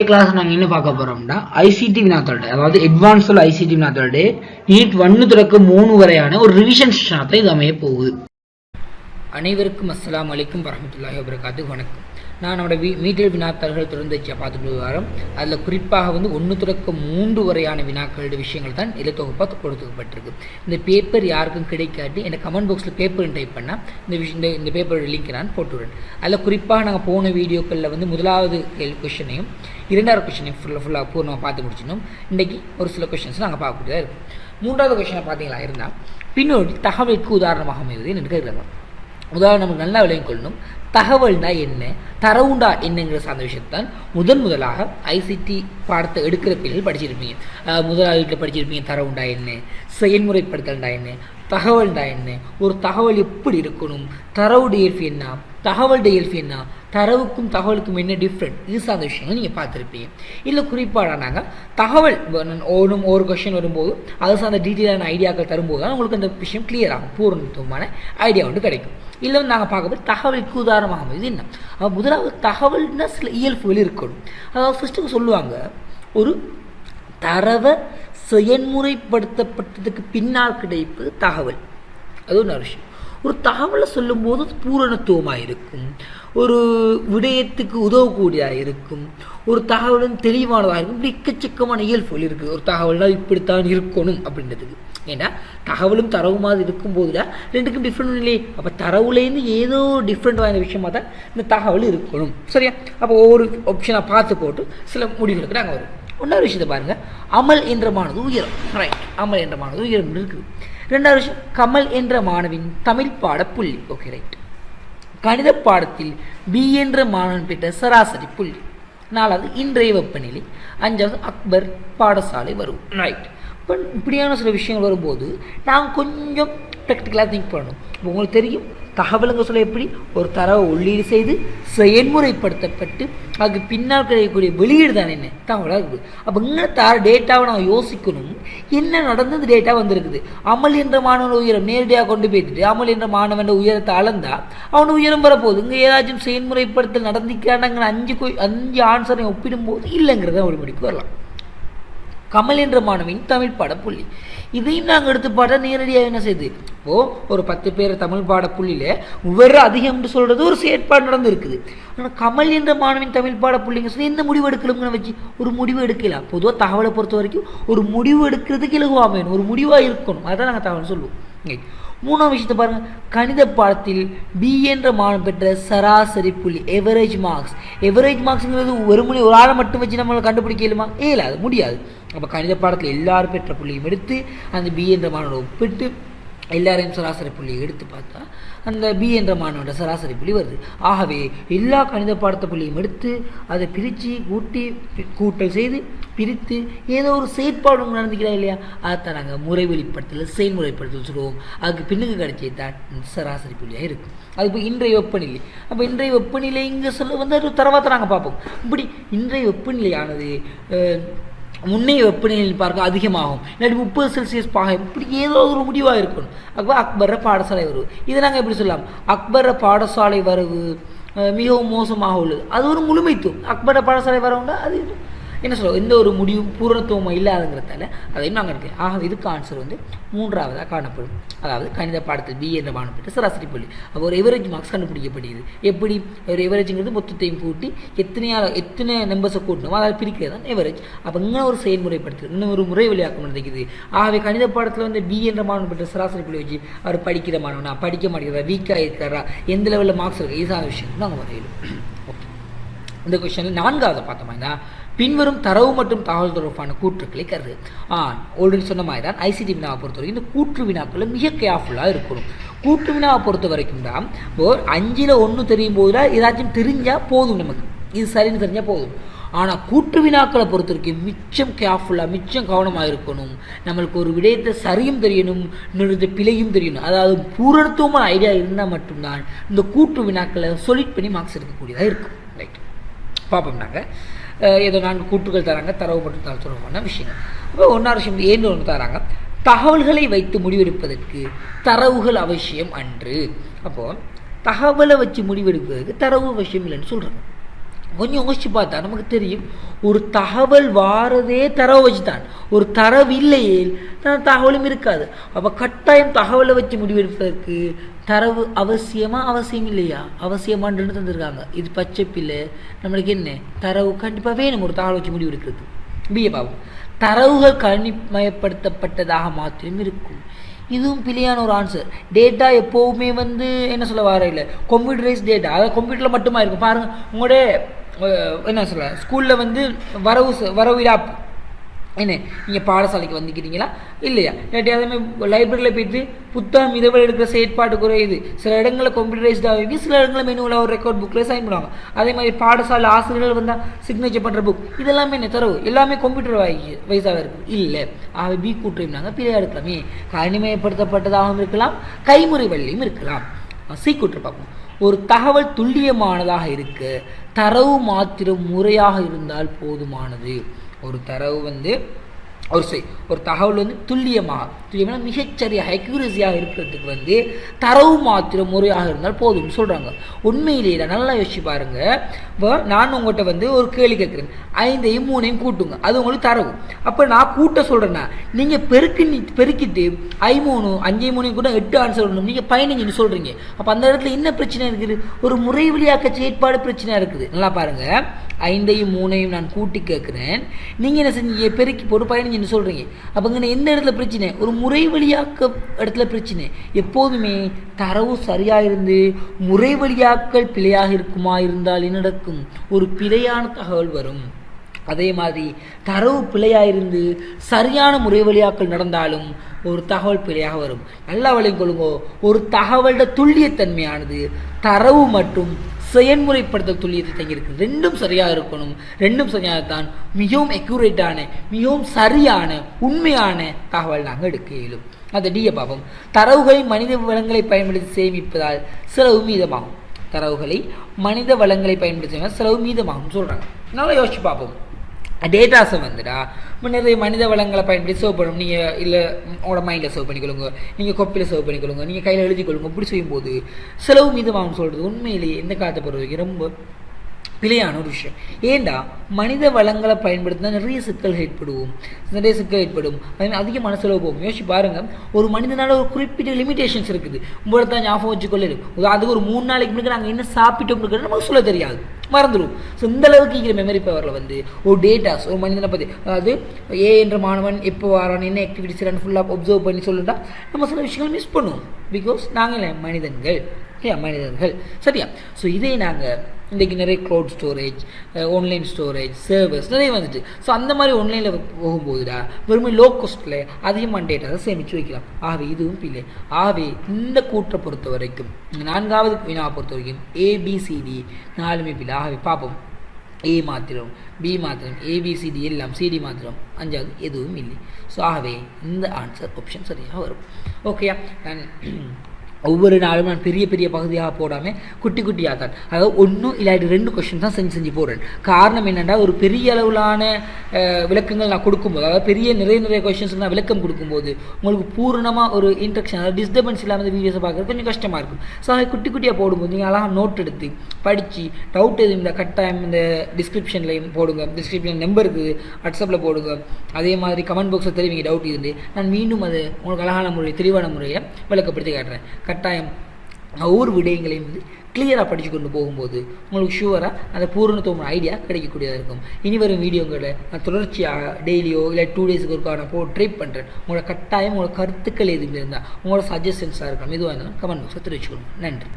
Class நாங்கள் என்ன பார்க்க போகிறோம்னா ஐசிடி வினாத்தோட, அதாவது அட்வான்ஸ்டு ஐசிடி வினாத்தோட யூனிட் 1 தொடக்கம் 3 வரையான ஒரு ரிவிஷன் செஷனாக தான் இது அமைய போகுது. அனைவருக்கும் அஸ்ஸலாமு அலைக்கும் வரஹ்மத்துல்லாஹி வபரகாத்துஹு. வணக்கம். நான் நம்மளோட மீட்டல் வினாத்தாள்கள் தொடர்ந்து பார்த்துட்டு வரோம். அதில் குறிப்பாக 1 தொடக்கம் 3 வரையான வினாக்களோட விஷயங்கள் தான் இதில் தொகுப்பாக கொடுக்கப்பட்டிருக்கு. இந்த பேப்பர் யாருக்கும் கிடைக்காட்டி எனக்கு கமெண்ட் பாக்ஸில் பேப்பர்னு டைப் பண்ணால் இந்த பேப்பரோட லிங்க் நான் போட்டுவிடுறேன். அதில் குறிப்பாக நாங்கள் போன வீடியோக்களில் முதலாவது கொஷனையும் 2வது கொஷனையும் ஃபுல்லாக பூர்ணமாக பார்த்து முடிச்சிடணும். இன்றைக்கி ஒரு சில கொஷின்ஸ் நாங்கள் பார்க்கக்கூடியதாக இருக்கும். 3வது கொஷனை பார்த்தீங்களா இருந்தால் பின்னோடி தகவலுக்கு உதாரணமாக அமைவது என்று கேட்குறாங்க. உதாரணம் நமக்கு நல்லா விளங்கிக் கொள்ளணும். தகவல்னா என்ன, தரவுண்டா என்னங்கிற சார்ந்த விஷயத்தான் முதலாக ஐசிடி பாடத்தை எடுக்கிற பிள்ளைகள் படிச்சிருப்பீங்க. முதலாவது வீட்டில் படிச்சிருப்பீங்க. தரவுண்டா என்ன, செயல்முறைப்படுத்தல்டா என்ன, தகவல்டா என்ன, ஒரு தகவல் எப்படி இருக்கணும், தரவு இயல்பு என்ன, தகவல் இயல்பு என்ன, தரவுக்கும் தகவலுக்கும் என்ன டிஃப்ரெண்ட், இது சார்ந்த விஷயங்கள் நீங்கள் பார்த்துருப்பீங்க. இல்லை குறிப்பாக நாங்கள் தகவல் ஒரு கொஷின் வரும்போது அது சார்ந்த டீட்டெயிலான ஐடியாக்கள் தரும்போது தான் உங்களுக்கு அந்த விஷயம் கிளியர் ஆகும், பூர்ணத்துவமான ஐடியா ஒன்று கிடைக்கும். இல்லை நாங்கள் பார்க்கும்போது தகவலுக்கு உதாரணமாக இது என்ன, முதலாவது தகவல்னா சில இயல்புகள் இருக்கணும். அதாவது ஃபஸ்ட்டுக்கு சொல்லுவாங்க, ஒரு தரவை செயல்முறைப்படுத்தப்பட்டதுக்கு பின்னால் கிடைப்பது தகவல். அது ஒரு விஷயம். ஒரு தகவலை சொல்லும்போது பூரணத்துவமாக இருக்கும், ஒரு விடயத்துக்கு உதவக்கூடியதாக இருக்கும், ஒரு தகவலும் தெளிவானதாக இருக்கும். இப்படி எக்கச்சக்கமான இயல்புகள் இருக்குது. ஒரு தகவல்னால் இப்படித்தான் இருக்கணும் அப்படின்றதுக்கு. ஏன்னா தகவலும் தரவுமாக இருக்கும்போது தான் ரெண்டுக்கும் டிஃப்ரெண்ட் இல்லையே. அப்போ தரவுலேருந்து ஏதோ டிஃப்ரெண்ட் வாய்ந்த விஷயமாக தான் இந்த தகவல் இருக்கணும். சரியா? அப்போ ஒவ்வொரு ஆப்ஷனாக பார்த்து போட்டு சில முடிவுகளுக்கு நாங்கள் வரும். ஒன்றாவது விஷயத்தை பாருங்கள், அமல் என்ற மானது உயரம். ரைட், அமல் என்ற மானது உயரம் இருக்குது. 2வது விஷயம், கமல் என்ற மாணவின் தமிழ் பாட புள்ளி. Okay, right. கணித பாடத்தில் பி என்ற மாணவன் பெற்ற சராசரி புள்ளி. 4வது இன்றைய வெப்பநிலை. 5வது அக்பர் பாடசாலை வரும். ரைட். இப்போ இப்படியான சில விஷயங்கள் வரும்போது நாங்கள் கொஞ்சம் ப்ராக்டிக்கலாக திங்க் பண்ணணும். இப்போ உங்களுக்கு தெரியும், தகவலுங்க சொல்ல எப்படி ஒரு தரவை உள்ளீடு செய்து செயல்முறைப்படுத்தப்பட்டு அதுக்கு பின்னால் கிடைக்கக்கூடிய வெளியீடு தான் என்ன தகவலாக இருக்குது. அப்போ இங்கே டேட்டாவை நாங்கள் யோசிக்கணும், என்ன நடந்தது டேட்டா வந்திருக்குது. அமல் என்ற மாணவன் உயரம் நேரடியாக கொண்டு போய்த்துட்டு அமல் என்ற மாணவன் உயரத்தை அளந்தா அவன் உயரம் வரப்போகுது. இங்கே ஏதாச்சும் செயல்முறைப்படுத்தல் நடந்திக்கிறாங்க 5 ஆன்சரை ஒப்பிடும்போது இல்லைங்கிறத ஒரு முடிவுக்கு வரலாம். கமல் என்ற மாணவின் தமிழ் பாட புள்ளி. இதையும் நாங்கள் எடுத்து பாட நேரடியாக என்ன செய்யுது, இப்போது ஒரு 10 பேர் தமிழ் பாட புள்ளியில் ஒவ்வொரு அதிகம்னு சொல்கிறது ஒரு செயற்பாடு நடந்து இருக்குது. ஆனால் கமல் என்ற மாணவின் தமிழ் பாட புள்ளிங்க சொல்லி எந்த முடிவு எடுக்கலும்னு வச்சு ஒரு முடிவு எடுக்கலாம். பொதுவாக தகவலை பொறுத்த வரைக்கும் ஒரு முடிவு எடுக்கிறதுக்கு இலகுவாக வேணும், ஒரு முடிவாக இருக்கணும். அதான் நாங்கள் தகவல் சொல்லுவோம். 3வது விஷயத்தை பாருங்கள், கணித பாடத்தில் பி என்ற மாணவன் பெற்ற சராசரி புள்ளி, எவரேஜ் மார்க்ஸ். எவரேஜ் மார்க்ஸுங்கிறது வெறுமனே ஒரு ஆளை மட்டும் வச்சு நம்மளை கண்டுபிடிக்கலுமா? அது முடியாது. அப்போ கணித பாடத்தில் எல்லாரும் பெற்ற புள்ளியும் எடுத்து அந்த பி என்ற மாணவனை ஒப்பிட்டு எல்லாரையும் சராசரி புள்ளியை எடுத்து பார்த்தா அந்த பி என்ற மாணவனோட சராசரி புள்ளி வருது. ஆகவே எல்லா கணித பாடத்தை புள்ளியும் எடுத்து அதை பிரித்து கூட்டல் செய்து பிரித்து ஏதோ ஒரு செயற்பாடு நடந்துக்கிறா இல்லையா, அதைத்தான் நாங்கள் முறை வெளிப்படுத்தல் செயல்முறைப்படுத்தல் சொல்லுவோம். அதுக்கு பின்னுக்கு கிடைச்சே தான் சராசரி புள்ளியாக இருக்கும். அது இப்போ இன்றைய வெப்பநிலை. அப்போ இன்றைய வெப்பநிலை இங்கே சொல்ல ஒரு தரவாத்தை நாங்கள் பார்ப்போம். இப்படி இன்றைய வெப்பநிலையானது முன்னைய வெப்பநிலையில் பார்க்க அதிகமாகும், இல்லாட்டி 30 செல்சியஸ் பாகம், இப்படி ஏதோ ஒரு முடிவாக இருக்கணும். அப்போ அக்பர பாடசாலை வரவு. இதை நாங்கள் எப்படி சொல்லலாம், அக்பர பாடசாலை வரவு மிகவும் மோசமாக உள்ளது. அது ஒரு முழுமைத்துவம். அக்பர பாடசாலை வரவுண்டா அது என்ன சொல்லுவோம், எந்த ஒரு முடிவும் பூரணத்துவமாக இல்லாதங்கிறதால அதையும் நாங்கள் எடுக்கிறோம். ஆக இதுக்கு ஆன்சர் 3வதாக காணப்படும். அதாவது கணித பாடத்தில் பி என்ற மாணவன் பெற்ற சராசரி புள்ளி. அப்போ ஒரு எவரேஜ் மார்க்ஸ் கண்டுபிடிக்கப்படுகிறது. எப்படி ஒரு எவரேஜுங்கிறது மொத்தத்தையும் கூட்டி எத்தனை நம்பர்ஸை கூட்டணும் அதை பிரிக்கிறது தான் எவரேஜ். அப்போ இன்னும் ஒரு செயல்முறைப்படுத்துறது, இன்னும் ஒரு முறை வழியாக்கம் நடக்குது. ஆகவே கணித பாடத்தில் பி என்ற மாணவன் பெற்ற சராசரி புள்ளி வச்சு அவர் படிக்கிற மாணவனா, படிக்க மாட்டேங்கிறா, வீக்காக இருக்கிறா, எந்த லெவலில் மார்க்ஸ் இருக்குது, இதுதான் விஷயம் நாங்கள் வரையிலும். ஓகே, இந்த கொஸ்டினில் 4வதை பார்த்தோம்னா பின்வரும் தரவு மற்றும் தகவல் தொடர்பான கூற்றுக்களை கருது. ஆல்ரெடி சொன்ன மாதிரி தான் ஐசிடி வினாவை பொறுத்த வரைக்கும் இந்த கூற்று வினாக்களில் மிக கேர்ஃபுல்லாக இருக்கணும். கூற்று வினாவை பொறுத்த வரைக்கும் தான் இப்போ 5ல் 1 தெரியும் போதுல ஏதாச்சும் தெரிஞ்சால் போதும், நமக்கு இது சரின்னு தெரிஞ்சால் போதும். ஆனால் கூற்று வினாக்களை பொறுத்த வரைக்கும் மிச்சம் கேர்ஃபுல்லாக மிச்சம் கவனமாக இருக்கணும். நம்மளுக்கு ஒரு விடயத்தை சரியும் தெரியணும், இன்னொரு பிழையும் தெரியணும். அதாவது பூரணத்துவமான ஐடியா இருந்தால் மட்டும்தான் இந்த கூற்று வினாக்களை சொலிட் பண்ணி மார்க்ஸ் எடுக்கக்கூடியதாக இருக்கும். ரைட், பார்ப்போம். நாங்கள் ஏதோ 4 கூற்றுகள் தராங்க, தரவு மற்றும் தகவல் தொடர்பான விஷயங்கள். இப்போ 1வது விஷயம் ஏன்னு ஒன்று தராங்க, தகவல்களை வைத்து முடிவெடுப்பதற்கு தரவுகள் அவசியம் அன்று. அப்போது தகவலை வச்சு முடிவெடுப்பதற்கு தரவு அவசியம் இல்லைன்னு சொல்கிறாங்க. கொஞ்சம் யோசிச்சு பார்த்தா நமக்கு தெரியும், ஒரு தகவல் வாரதே தரவை வச்சு தான். ஒரு தரவு இல்லையே தகவலும் இருக்காது. அப்போ கட்டாயம் தகவலை வச்சு முடிவெடுப்பதற்கு தரவு அவசியம் இல்லையா? அவசியமான்னு தந்திருக்காங்க. இது பச்சை பிள்ளை நம்மளுக்கு என்ன தரவு கண்டிப்பாக வேணும் ஒரு தகவல் வச்சு முடிவெடுக்கிறது. பிஏ பாவம் தரவுகள் கணிமயப்படுத்தப்பட்டதாக மாத்திரம் இருக்கும். இதுவும் பிள்ளையான ஒரு ஆன்சர். டேட்டா எப்போவுமே என்ன சொல்ல வர இல்லை, கம்ப்யூட்டரைஸ் டேட்டா, அதாவது கம்ப்யூட்டரில் மட்டுமா இருக்கும். பாருங்கள், உங்களுடைய என்ன சொல்ல ஸ்கூலில் வரவு ஆப் என்ன, நீங்கள் பாடசாலைக்கு வந்துக்கிறீங்களா இல்லையா, இல்லாட்டி அதேமாதிரி லைப்ரரியில் போய்ட்டு புத்தகம் இரவல் எடுக்கிற செயற்பாட்டு குறையுது. சில இடங்களில் கம்ப்யூட்டரைஸ்டாக இருக்குது, சில இடங்களில் மெனுவில் ஒரு ரெக்கார்ட் புக்கில் சைன் பண்ணுவாங்க. அதே மாதிரி பாடசாலை ஆசிரியர்கள் வந்தால் சிக்னேச்சர் பண்ணுற புக் இதெல்லாமே என்ன தரவு எல்லாமே கம்ப்யூட்டர் வைஸாக இருக்குது. இல்லை ஆக பி கூட்டுறாங்க பிள்ளையாக இருக்கலாமே, கணிமயப்படுத்தப்பட்டதாகவும் இருக்கலாம், கைமுறை வழியும் இருக்கலாம். சி கூற்று பார்ப்போம். ஒரு தகவல் துல்லியமானதாக இருக்க தரவு மாத்திரம் முறையாக இருந்தால் போதுமானது. ஒரு தரவு ஒரு தகவல் துல்லியமாக மிகச்சரியாக அக்யூரஸியாக இருக்கிறதுக்கு தரவு மாத்திரம் முறையாக இருந்தால் போதும்னு சொல்கிறாங்க. உண்மையிலேயே நல்லா யோசிச்சு பாருங்க. இப்போ நான் உங்கள்கிட்ட ஒரு கேள்வி கேட்குறேன், 5ஐயும் 3ஐயும் கூட்டுங்க, அது உங்களுக்கு தரவு. அப்போ நான் கூட்ட சொல்கிறேன்னா நீங்கள் பெருக்கிட்டு 5 3 கூட 8 ஆன்சர் வரணும், நீங்கள் 15 சொல்கிறீங்க. அப்போ அந்த இடத்துல என்ன பிரச்சனை இருக்குது? ஒரு முறை வழியாக்க செயற்பாடு பிரச்சனையாக இருக்குது. நல்லா பாருங்கள், 5ஐயும் 3ஐயும் நான் கூட்டி கேட்குறேன், நீங்கள் என்ன செஞ்சீங்க பெருக்கி போட்டு 15 சொல்கிறீங்க. அப்போங்க எந்த இடத்துல பிரச்சனை? ஒரு முறை வழியாக்க இடத்துல பிரச்சனை. எப்போதுமே தரவு சரியாக இருந்து முறை வழியாக்கல் பிழையாக இருக்குமா இருந்தால் என்ன நடக்கும்? ஒரு பிழையான தகவல் வரும். அதே மாதிரி தரவு பிழையாக இருந்து சரியான முறை வழியாக்கல் நடந்தாலும் ஒரு தகவல் பிழையாக வரும். நல்லா வழியும் கொள்ளுங்கோ, ஒரு தகவலோட துல்லியத்தன்மையானது தரவு மற்றும் செயல்முறைப்படுத்தல் துல்லியத்தை தங்கியிருக்கு. ரெண்டும் சரியாக இருக்கணும். ரெண்டும் சரியாகத்தான் மிகவும் அக்யூரேட்டான மிகவும் சரியான உண்மையான தகவல் நாங்கள் எடுக்க இயலும். அந்த டியை பார்ப்போம். தரவுகளை மனித வளங்களை பயன்படுத்தி சேமிப்பதால் செலவு மீதமாகும். தரவுகளை மனித வளங்களை பயன்படுத்தி செலவு மீதமாகும் சொல்கிறாங்க. நல்லா யோசிச்சு பார்ப்போம். டேட்டாஸை நிறைய மனித வளங்களை பயன்படுத்தி சேவ் பண்ணணும். நீங்கள் இல்லை உங்களோட மைண்டில் சேவ் பண்ணிக்கொள்ளுங்க, நீங்கள் கொப்பியில் சேவ் பண்ணிக்கொள்ளுங்க, நீங்கள் கையில் எழுதிக்கொள்ளுங்க. இப்படி செய்யும்போது செலவு மீதமாகும் சொல்கிறது உண்மையிலேயே எந்த காலத்தை பொறுத்த வரைக்கும் ரொம்ப பிழையான ஒரு விஷயம். ஏண்டா மனித வளங்களை பயன்படுத்தினா நிறைய சிக்கல் ஏற்படும். அதே அதிகமான செலவு போகும். யோசிச்சு பாருங்கள், ஒரு மனிதனால ஒரு குறிப்பிட்ட லிமிடேஷன்ஸ் இருக்குது. உங்களோட தான் ஞாபகம் வச்சுக்கொள்ளு. அதுக்கு ஒரு 3 நாளைக்கு முன்னாடி நாங்கள் என்ன சாப்பிட்டோம் நமக்கு சொல்ல தெரியாது, மறந்துடும். ஸோ இந்த அளவுக்கு இருக்கிற மெமரி பவரில் ஒரு டேட்டாஸ் ஒரு மனிதனை பற்றி, அதாவது ஏ என்ற மாணவன் எப்போ வரான், என்ன ஆக்டிவிட்டிஸ் ஃபுல்லாக ஒப்சர்வ் பண்ணி சொல்லுட்டா நம்ம சில விஷயங்கள் மிஸ் பண்ணுவோம். பிகாஸ் நாங்கள் மனிதர்கள் சரியா. ஸோ இதே நாங்கள் இன்றைக்கி நிறைய cloud storage, online storage, servers நிறைய வந்துச்சு. ஸோ அந்த மாதிரி ஆன்லைனில் போகும்போதுடா வெறும் லோ காஸ்ட்டில் அதிகமான டேட்டாவை சேமித்து வைக்கலாம். ஆகவே இதுவும் பிள்ளை. ஆகவே இந்த கூற்றை பொறுத்த வரைக்கும் 4வது வினாவை பொறுத்த வரைக்கும் ABCD 4மே பிள்ளை. ஆகவே பார்ப்போம், ஏ மாத்திரம், பி மாத்திரம், ABCD எல்லாம், CD மாத்திரம், 5வது எதுவும் இல்லை. ஸோ ஆகவே இந்த ஆன்சர் ஆப்ஷன் சரியாக வரும். ஓகேயா. நான் ஒவ்வொரு நாளும் நான் பெரிய பெரிய பகுதியாக போடாமல் குட்டி குட்டியாக தான், அதாவது 1 இல்லாட்டி 2 கொஸ்டின் தான் செஞ்சு போடுறேன். காரணம் என்னென்னா, ஒரு பெரிய அளவிலான விளக்கங்கள் நான் கொடுக்கும்போது, அதாவது நிறைய கொஸ்டின்ஸுக்கு நான் விளக்கம் கொடுக்கும்போது உங்களுக்கு பூர்ணமாக ஒரு இன்ட்ரக்ஷன், அதாவது டிஸ்டர்பன்ஸ் இல்லாமல் வீடியோஸை பார்க்குறது கொஞ்சம் கஷ்டமாக இருக்கும். ஸோ அதை குட்டி குட்டியாக போடும்போது நீங்கள் அழகாக நோட் எடுத்து படித்து டவுட் எதுவும் இந்த கட்டாயம் இந்த டிஸ்கிரிப்ஷன்லையும் போடுங்க. டிஸ்கிரிப்ஷன் நம்பர் இருக்குது, வாட்ஸ்அப்பில் போடுங்க. அதே மாதிரி கமெண்ட் பாக்ஸில் தெரிவிங்க டவுட் இருந்து. நான் மீண்டும் அது உங்களுக்கு அழகான முறை தெளிவான முறையை விளக்கப்படுத்தி காட்டுறேன். கட்டாயம் ஒவ்வொரு விடயங்களையும் கிளியராக படித்து கொண்டு போகும்போது உங்களுக்கு ஷுவராக அந்த பூரணத்துவம் ஐடியா கிடைக்கக்கூடியதாக இருக்கும். இனி வரும் வீடியோங்களை நான் தொடர்ச்சியாக டெய்லியோ இல்லை 2 டேஸுக்கு ஒருக்கான ட்ரை பண்ணுறேன். உங்களோட கட்டாயம் உங்களோட கருத்துக்கள் எதுவுமே இருந்தால் உங்களோட சஜஷன்ஸாக இருக்கலாம், எதுவாக இருந்தாலும் கமெண்ட் பாக்ஸில் தெரிவிச்சுக்கணும். நன்றி.